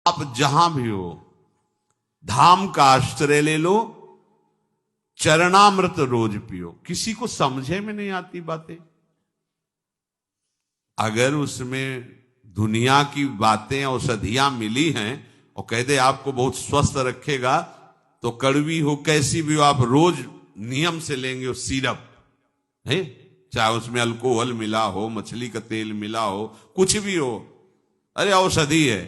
आप जहां भी हो, धाम का आश्रय ले लो, चरणामृत रोज पियो। किसी को समझे में नहीं आती बातें। अगर उसमें दुनिया की बातें औषधियां मिली हैं और कह दे आपको बहुत स्वस्थ रखेगा, तो कड़वी हो कैसी भी हो, आप रोज नियम से लेंगे वो सिरप है, चाहे उसमें अल्कोहल मिला हो, मछली का तेल मिला हो, कुछ भी हो, अरे औषधि है।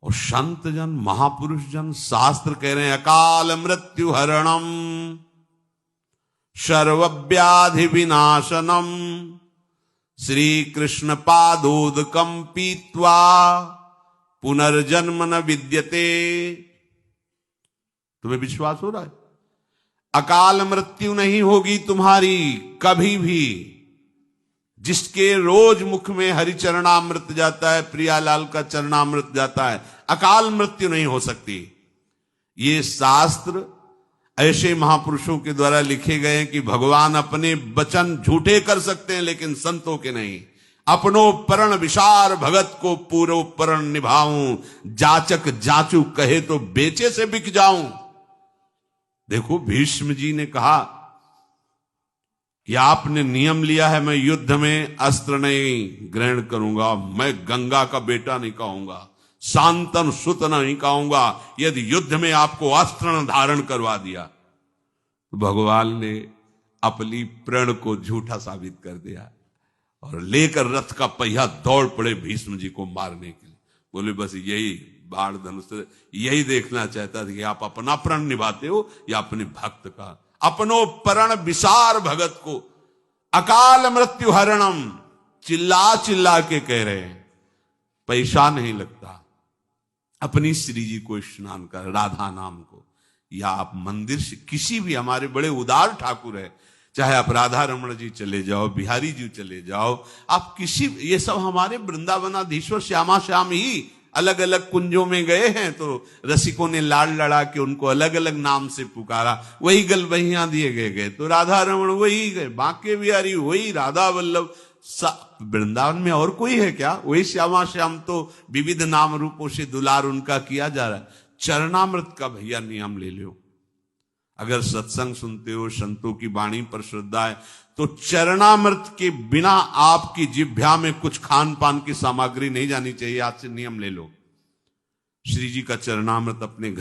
और संत जन, महापुरुष जन, शास्त्र कह रहे हैं अकाल मृत्यु हरणम सर्वव्याधि विनाशनम श्री कृष्ण पादोदकम पीत्वा पुनर्जन्म न विद्यते। तुम्हें विश्वास हो रहा है? अकाल मृत्यु नहीं होगी तुम्हारी कभी भी। जिसके रोज मुख में हरिचरणामृत जाता है, प्रियालाल का चरणामृत जाता है, अकाल मृत्यु नहीं हो सकती। ये शास्त्र ऐसे महापुरुषों के द्वारा लिखे गए हैं कि भगवान अपने वचन झूठे कर सकते हैं लेकिन संतों के नहीं। अपनो परण विशार भगत को पूरो परण निभाऊं, जाचक जाचू कहे तो बेचे से बिक जाऊं। देखो भीष्म जी ने कहा कि आपने नियम लिया है, मैं युद्ध में अस्त्र नहीं ग्रहण करूंगा, मैं गंगा का बेटा नहीं कहूंगा, शांतन सुत नहीं कहूंगा, यदि युद्ध में आपको अस्त्र न धारण करवा दिया। तो भगवान ने अपनी प्रण को झूठा साबित कर दिया और लेकर रथ का पहिया दौड़ पड़े भीष्म जी को मारने के लिए। बोले बस यही बाण धनुष, यही देखना चाहता था कि आप अपना प्रण निभाते हो या अपने भक्त का। अपनो परण विसार भगत को अकाल मृत्यु हरणम, चिल्ला चिल्ला के कह रहे हैं। पैसा नहीं लगता। अपनी श्री जी को स्नान कर, राधा नाम को, या आप मंदिर से किसी भी, हमारे बड़े उदार ठाकुर है, चाहे आप राधा रमण जी चले जाओ, बिहारी जी चले जाओ, आप किसी, ये सब हमारे वृंदावनाधीश्वर श्यामा श्याम ही अलग अलग कुंजों में गए हैं तो रसिकों ने लाल लड़ा के उनको अलग अलग नाम से पुकारा, वही गलबहियां दिए गए तो राधा रमण वही गए, बांके बिहारी वही, राधा वल्लभ। वृंदावन में और कोई है क्या? वही श्यामा श्याम तो विविध नाम रूपों से दुलार उनका किया जा रहा है। चरणामृत का भैया नियम ले लो। अगर सत्संग सुनते हो, संतों की वाणी पर श्रद्धा है, तो चरणामृत के बिना आपकी जिह्वा में कुछ खान पान की सामग्री नहीं जानी चाहिए। आज से नियम ले लो। श्री जी का चरणामृत अपने